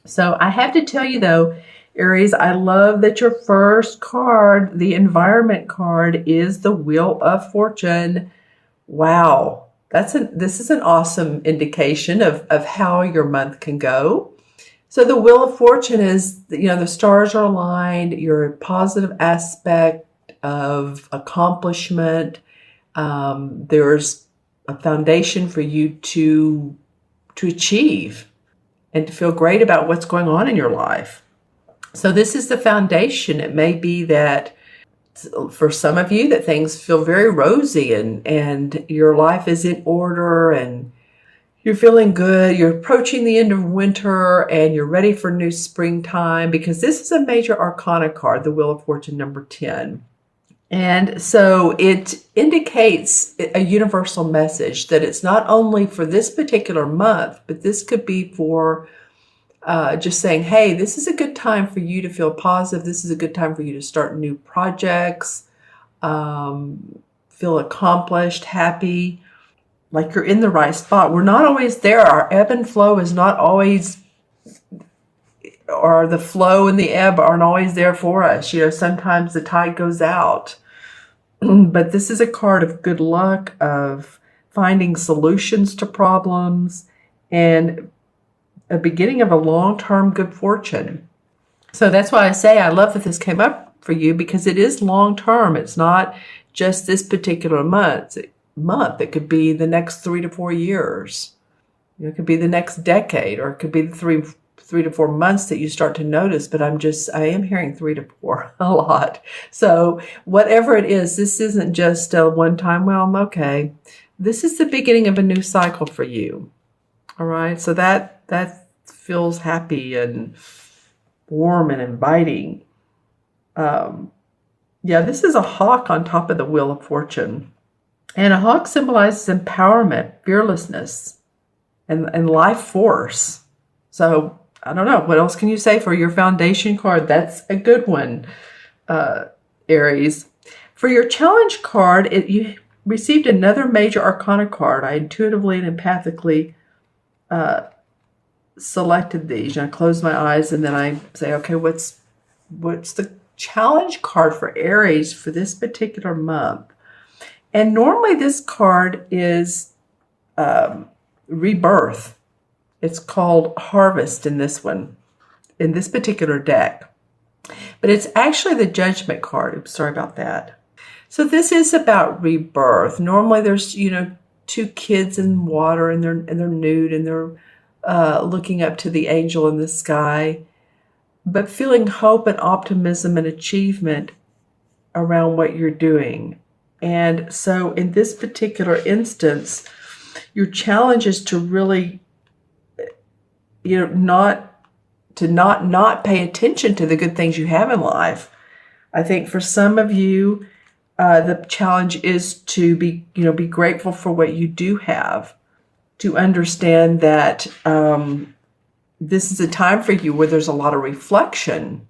So I have to tell you though, Aries, I love that your first card, the environment card, is the Wheel of Fortune. Wow. This is an awesome indication of how your month can go. So the Wheel of Fortune is, the stars are aligned, your positive aspect of accomplishment. There's a foundation for you to achieve and to feel great about what's going on in your life. So this is the foundation. It may be that for some of you that things feel very rosy and your life is in order and you're feeling good. You're approaching the end of winter and you're ready for new springtime, because this is a major arcana card, the Wheel of Fortune number 10. And so it indicates a universal message that it's not only for this particular month, but this could be for just saying, hey, this is a good time for you to feel positive. This is a good time for you to start new projects, feel accomplished, happy, like you're in the right spot. We're not always there. Our ebb and flow is not always, or the flow and the ebb aren't always there for us. Sometimes the tide goes out. But this is a card of good luck, of finding solutions to problems, and a beginning of a long-term good fortune. So that's why I say I love that this came up for you, because it is long-term. It's not just this particular month. It could be the next 3 to 4 years. It could be the next decade, or it could be the three to 4 months that you start to notice. But I am hearing 3 to 4 a lot. So whatever it is, this isn't just a one-time, well, okay. This is the beginning of a new cycle for you. All right. So that feels happy and warm and inviting. This is a hawk on top of the Wheel of Fortune. And a hawk symbolizes empowerment, fearlessness, and life force. So I don't know. What else can you say for your foundation card? That's a good one, Aries. For your challenge card, you received another major arcana card. I intuitively and empathically selected these. I close my eyes and then I say, okay, what's the challenge card for Aries for this particular month? And normally this card is rebirth. It's called harvest in this one, in this particular deck. But it's actually the judgment card. Oops, sorry about that. So this is about rebirth. Normally there's, two kids in water and they're nude and they're looking up to the angel in the sky, but feeling hope and optimism and achievement around what you're doing. And so in this particular instance, your challenge is to really, not pay attention to the good things you have in life. I think for some of you, the challenge is to be grateful for what you do have, to understand that this is a time for you where there's a lot of reflection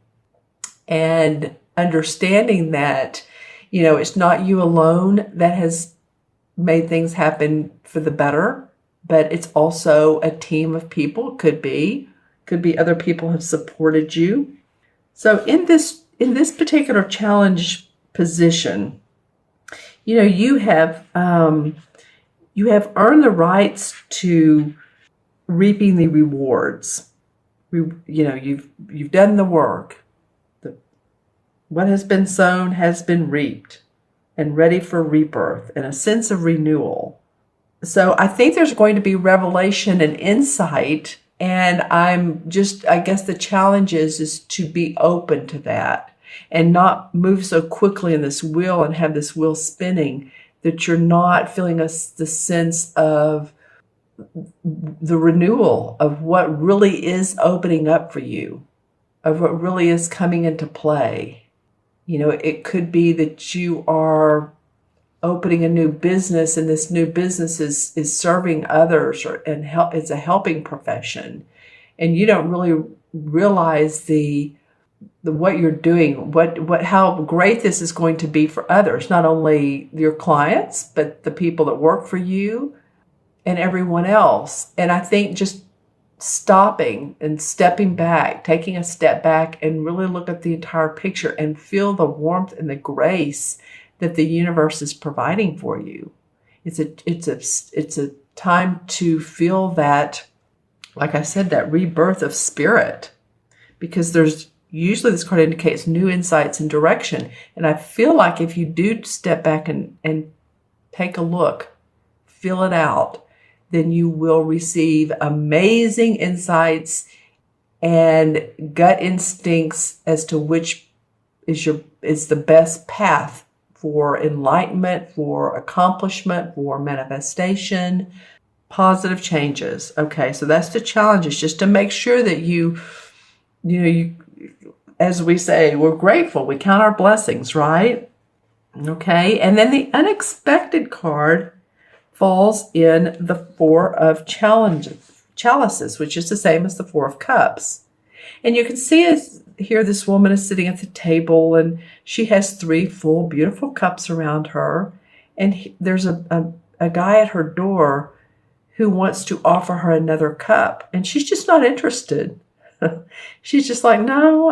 and understanding that, it's not you alone that has made things happen for the better, but it's also a team of people. Could be other people have supported you. So in this particular challenge position, you have earned the rights to reaping the rewards. You've done the work. What has been sown has been reaped and ready for rebirth and a sense of renewal. So I think there's going to be revelation and insight. And I guess the challenge is to be open to that and not move so quickly in this wheel and have this wheel spinning that you're not feeling the sense of the renewal of what really is opening up for you, of what really is coming into play. It could be that you are opening a new business and this new business is serving others it's a helping profession. And you don't really realize the what you're doing, how great this is going to be for others, not only your clients, but the people that work for you and everyone else. And I think just stopping and stepping back, taking a step back and really look at the entire picture and feel the warmth and the grace that the universe is providing for you. It's a time to feel that, like I said, that rebirth of spirit, because there's usually, this card indicates new insights and direction. And I feel like if you do step back and take a look, feel it out, then you will receive amazing insights and gut instincts as to which is the best path for enlightenment, for accomplishment, for manifestation, positive changes. Okay, so that's the challenge, is just to make sure that you as we say, we're grateful. We count our blessings, right? Okay, and then the unexpected card falls in the Four of Chalices, which is the same as the Four of Cups. And you can see here this woman is sitting at the table, and she has 3 full, beautiful cups around her. And there's a guy at her door who wants to offer her another cup, and she's just not interested. She's just like, no,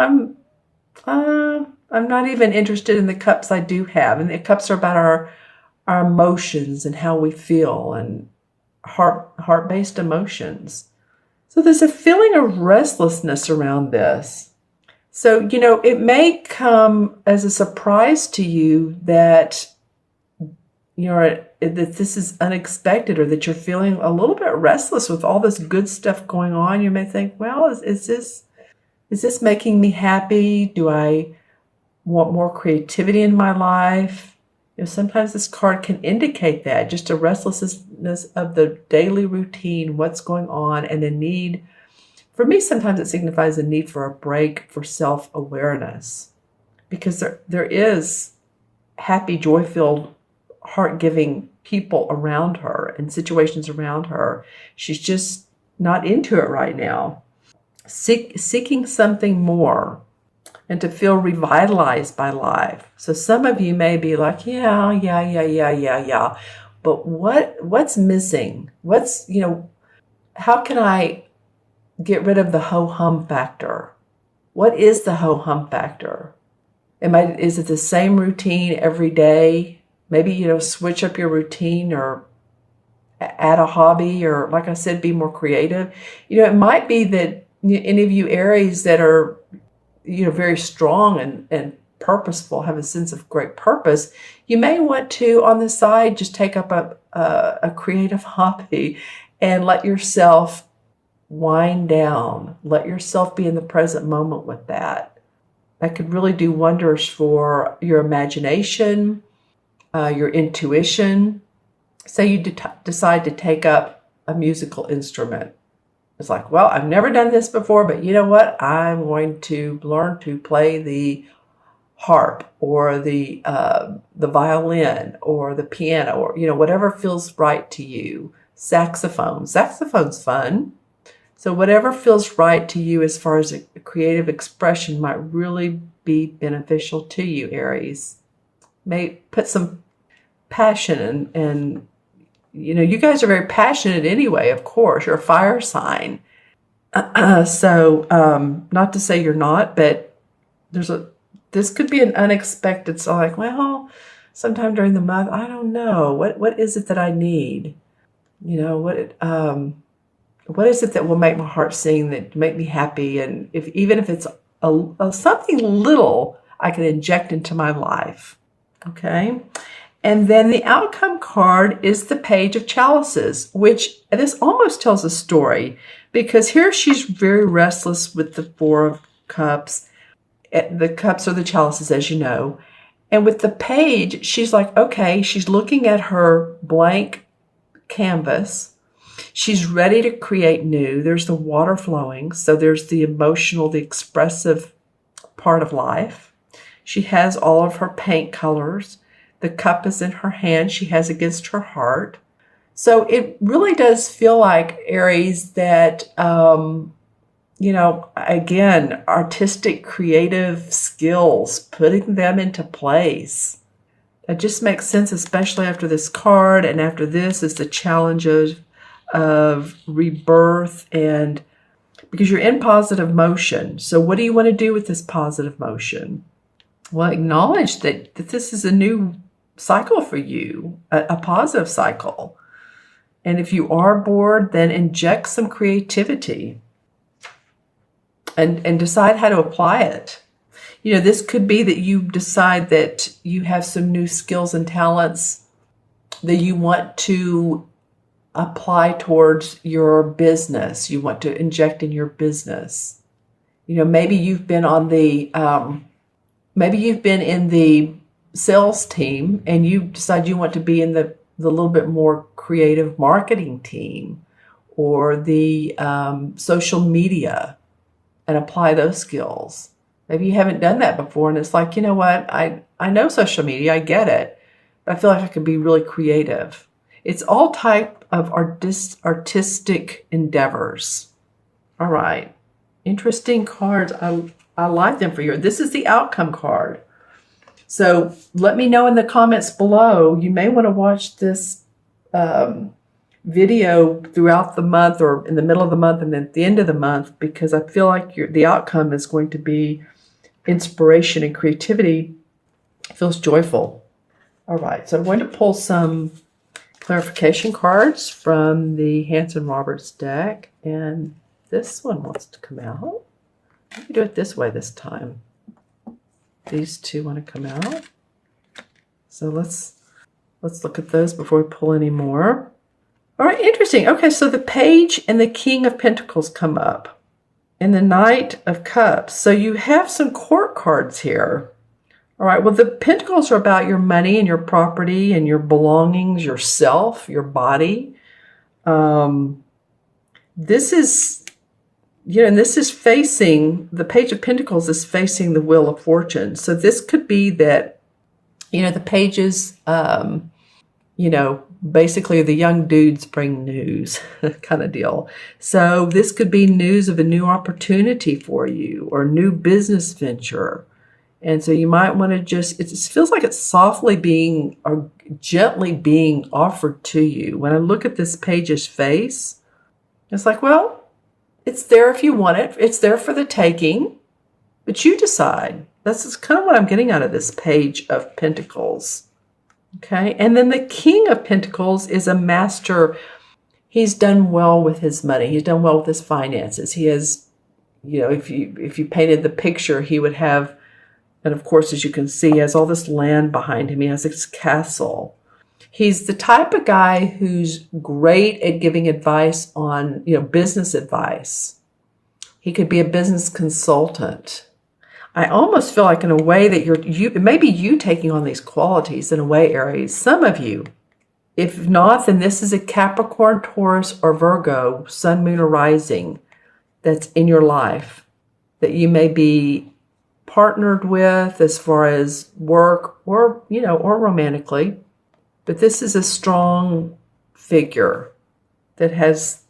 I'm not even interested in the cups I do have. And the cups are about our emotions and how we feel, and heart-based emotions. So there's a feeling of restlessness around this. So, it may come as a surprise to you that that this is unexpected, or that you're feeling a little bit restless with all this good stuff going on. You may think, well, is this making me happy? Do I want more creativity in my life? Sometimes this card can indicate that, just a restlessness of the daily routine, what's going on, and a need. For me, sometimes it signifies a need for a break, for self-awareness, because there is happy, joy-filled, heart-giving people around her and situations around her. She's just not into it right now. Seeking something more, and to feel revitalized by life. So some of you may be like, yeah. But what's missing? How can I get rid of the ho-hum factor? What is the ho-hum factor? Is it the same routine every day? Maybe, switch up your routine, or add a hobby, or, like I said, be more creative. It might be that any of you Aries that are, very strong and purposeful, have a sense of great purpose, you may want to, on the side, just take up a creative hobby and let yourself wind down. Let yourself be in the present moment with that. That could really do wonders for your imagination, your intuition. Say you decide to take up a musical instrument. It's like, well, I've never done this before, but you know what? I'm going to learn to play the harp, or the violin, or the piano, or, whatever feels right to you. Saxophone's fun. So whatever feels right to you as far as a creative expression might really be beneficial to you, Aries. May put some passion and you guys are very passionate anyway, of course. You're a fire sign. So not to say you're not, but this could be an unexpected. So like, well, sometime during the month, I don't know. What is it that I need? What is it that will make my heart sing, that make me happy? And even if it's something little I can inject into my life. Okay. And then the outcome card is the Page of Chalices, which this almost tells a story, because here she's very restless with the Four of Cups. The cups are the chalices, as you know. And with the page, she's like, okay, she's looking at her blank canvas. She's ready to create new. There's the water flowing. So there's the emotional, the expressive part of life. She has all of her paint colors. The cup is in her hand. She has against her heart. So it really does feel like, Aries, that, again, artistic, creative skills, putting them into place. That just makes sense, especially after this card. And after this is the challenge of rebirth and because you're in positive motion. So what do you want to do with this positive motion? Well, acknowledge that this is a new cycle for you, a positive cycle. And if you are bored, then inject some creativity and decide how to apply it. You know, this could be that you decide that you have some new skills and talents that you want to apply towards your business. You want to inject in your business. You know, maybe you've been on the, maybe you've been in the sales team and you decide you want to be in the little bit more creative marketing team or the social media and apply those skills. Maybe you haven't done that before and it's like, you know what, I know social media, I get it, but I feel like I could be really creative. It's all type of artistic endeavors. All right, interesting cards. I like them for you. This is the outcome card. So let me know in the comments below. You may want to watch this video throughout the month or in the middle of the month and then at the end of the month, because I feel like the outcome is going to be inspiration and creativity. It feels joyful. All right, so I'm going to pull some clarification cards from the Hanson Roberts deck, and this one wants to come out. Let me do it this way this time. These two want to come out. So let's look at those before we pull any more. All right, interesting. Okay, so the Page and the King of Pentacles come up, and the Knight of Cups. So you have some court cards here. All right, well, the Pentacles are about your money and your property and your belongings, yourself, your body. This is, you know, and this is facing, the Page of Pentacles is facing the Wheel of Fortune. So this could be that, you know, the pages, you know, basically the young dudes bring news kind of deal. So this could be news of a new opportunity for you or new business venture. And so you might want to just, it just feels like it's softly being or gently being offered to you. When I look at this page's face, it's like, well, it's there if you want it. It's there for the taking, but you decide. That's kind of what I'm getting out of this Page of Pentacles. Okay. And then the King of Pentacles is a master. He's done well with his money. He's done well with his finances. He has, you know, if you painted the picture, he would have, and of course, as you can see, he has all this land behind him. He has this castle. He's the type of guy who's great at giving advice on, you know, business advice. He could be a business consultant. I almost feel like in a way that maybe you taking on these qualities in a way, Aries. Some of you. If not, then this is a Capricorn, Taurus, or Virgo, Sun, Moon, or Rising that's in your life that you may be partnered with as far as work or, you know, or romantically. But this is a strong figure that has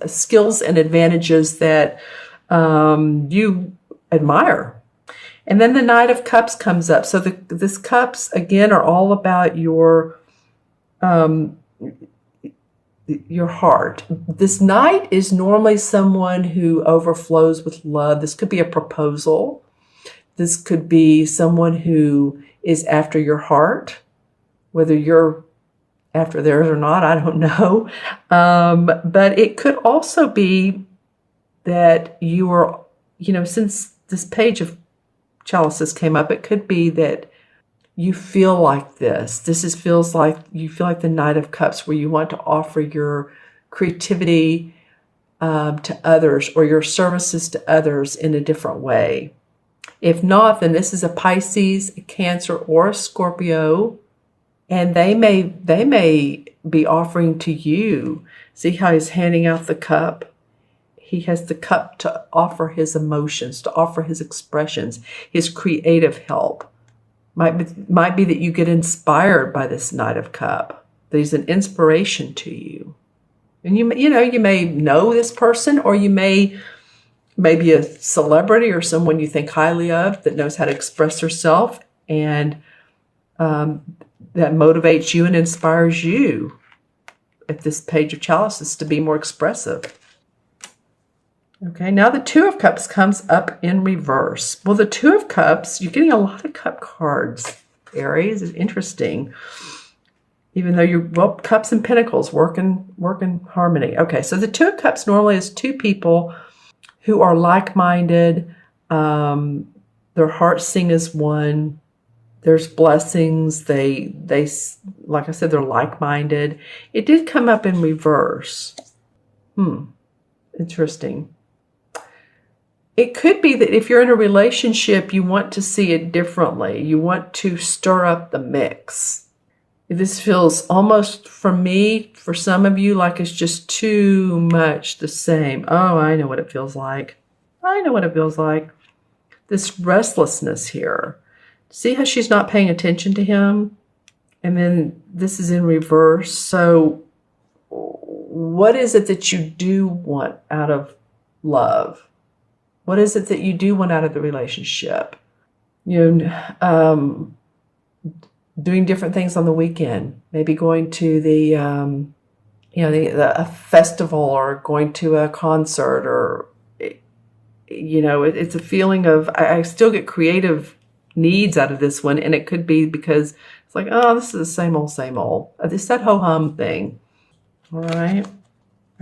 skills and advantages that you admire. And then the Knight of Cups comes up. So this cups, again, are all about your heart. This Knight is normally someone who overflows with love. This could be a proposal. This could be someone who is after your heart. Whether you're after theirs or not, I don't know. But it could also be that you are, you know, since this Page of Chalices came up, it could be that you feel like this. Feels like you feel like the Knight of Cups, where you want to offer your creativity to others or your services to others in a different way. If not, then this is a Pisces, a Cancer, or a Scorpio. And they may be offering to you. See how he's handing out the cup? He has the cup to offer his emotions, to offer his expressions, his creative help. Might be that you get inspired by this Knight of Cup. That he's an inspiration to you. And you may know this person, or you may be a celebrity or someone you think highly of that knows how to express herself, and that motivates you and inspires you at this Page of Chalices to be more expressive. Okay, now the Two of Cups comes up in reverse. Well, the Two of Cups, you're getting a lot of cup cards, Aries. It's interesting. Even though you're, well, Cups and Pentacles work in harmony. Okay, so the Two of Cups normally is two people who are like-minded. Their hearts sing as one. There's blessings. They like I said, they're like-minded. It did come up in reverse. Interesting. It could be that if you're in a relationship, you want to see it differently. You want to stir up the mix. This feels almost, for me, for some of you, like it's just too much the same. Oh, I know what it feels like. I know what it feels like. This restlessness here. See how she's not paying attention to him? And then this is in reverse. So what is it that you do want out of love? What is it that you do want out of the relationship? You know, doing different things on the weekend. Maybe going to the, a festival, or going to a concert, or, it's a feeling of, I still get creative needs out of this one. And it could be because it's like, oh, this is the same old, same old. It's that ho-hum thing. All right.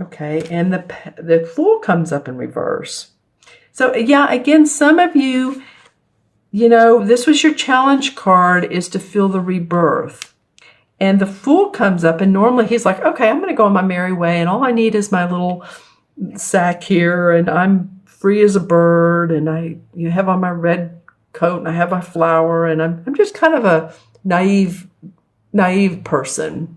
Okay. And the Fool comes up in reverse. So yeah, again, some of you, this was your challenge card, is to feel the rebirth. And the Fool comes up, and normally he's like, okay, I'm going to go on my merry way, and all I need is my little sack here, and I'm free as a bird, and I have on my red coat, and I have my flower, and I'm just kind of a naive person.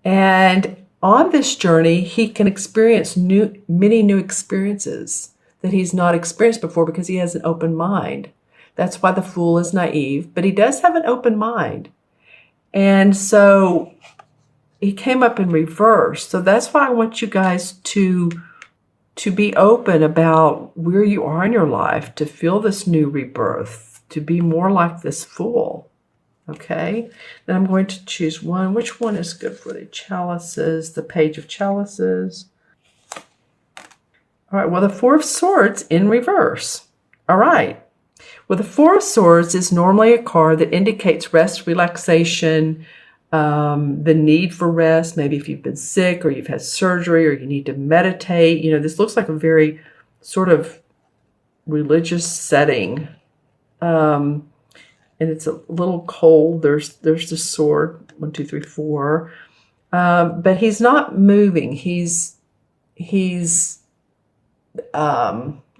And on this journey, he can experience many new experiences that he's not experienced before because he has an open mind. That's why the Fool is naive, but he does have an open mind. And so he came up in reverse. So that's why I want you guys to be open about where you are in your life, to feel this new rebirth, to be more like this Fool. Okay, then I'm going to choose one. Which one is good for the chalices? The Page of Chalices. All right, well, the Four of Swords in reverse. All right. Well, the Four of Swords is normally a card that indicates rest, relaxation, the need for rest. Maybe if you've been sick, or you've had surgery, or you need to meditate. This looks like a very sort of religious setting. And it's a little cold. There's the sword, 1, 2, 3, 4. But he's not moving. He's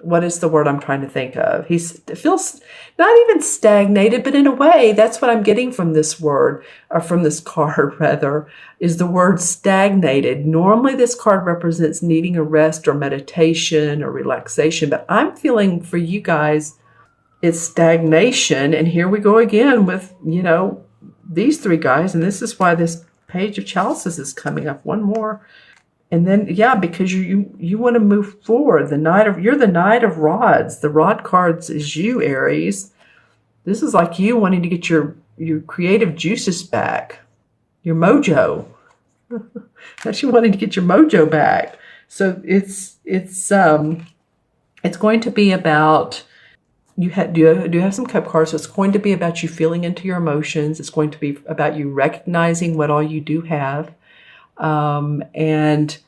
what is the word I'm trying to think of? It feels not even stagnated, but in a way, that's what I'm getting from this word, or from this card rather, is the word stagnated. Normally this card represents needing a rest or meditation or relaxation, but I'm feeling for you guys, it's stagnation. And here we go again with, these three guys. And this is why this Page of Chalices is coming up. One more. And then, yeah, because you want to move forward. You're the Knight of Rods. The Rod cards is you, Aries. This is like you wanting to get your creative juices back, your mojo. That's you wanting to get your mojo back. So it's going to be about, do you have some cup cards? So it's going to be about you feeling into your emotions. It's going to be about you recognizing what all you do have. And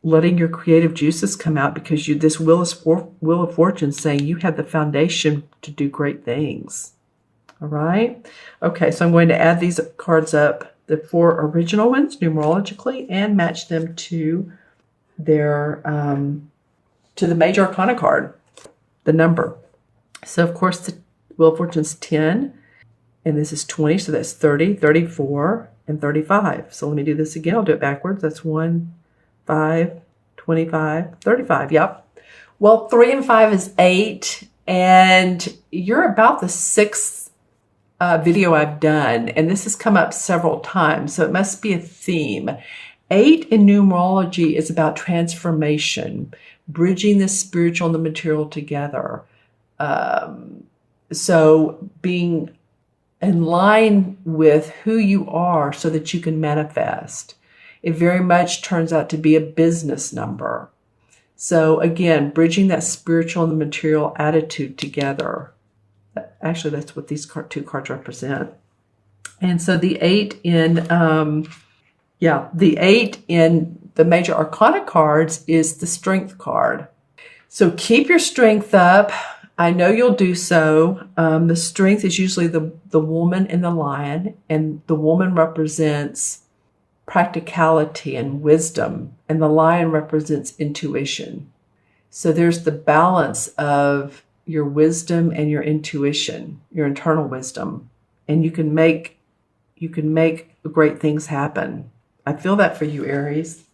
letting your creative juices come out, because this Wheel of Fortune saying you have the foundation to do great things. All right. Okay. So I'm going to add these cards up, the 4 original ones numerologically, and match them to their, to the Major Arcana card, the number. So of course the Wheel of Fortune's 10, and this is 20. So that's 30, 34, and 35. So let me do this again. I'll do it backwards. That's 1, 5, 25, 35. Yep. Well, 3 and 5 is 8. And you're about the 6th video I've done. And this has come up several times. So it must be a theme. 8 in numerology is about transformation, bridging the spiritual and the material together. So being in line with who you are so that you can manifest. It very much turns out to be a business number. So again, bridging that spiritual and the material attitude together. Actually, that's what these two cards represent. And so the 8 in, the 8 in the major arcana cards is the strength card. So keep your strength up. I know you'll do so. The strength is usually the woman and the lion, and the woman represents practicality and wisdom, and the lion represents intuition. So there's the balance of your wisdom and your intuition, your internal wisdom, and you can make great things happen. I feel that for you, Aries.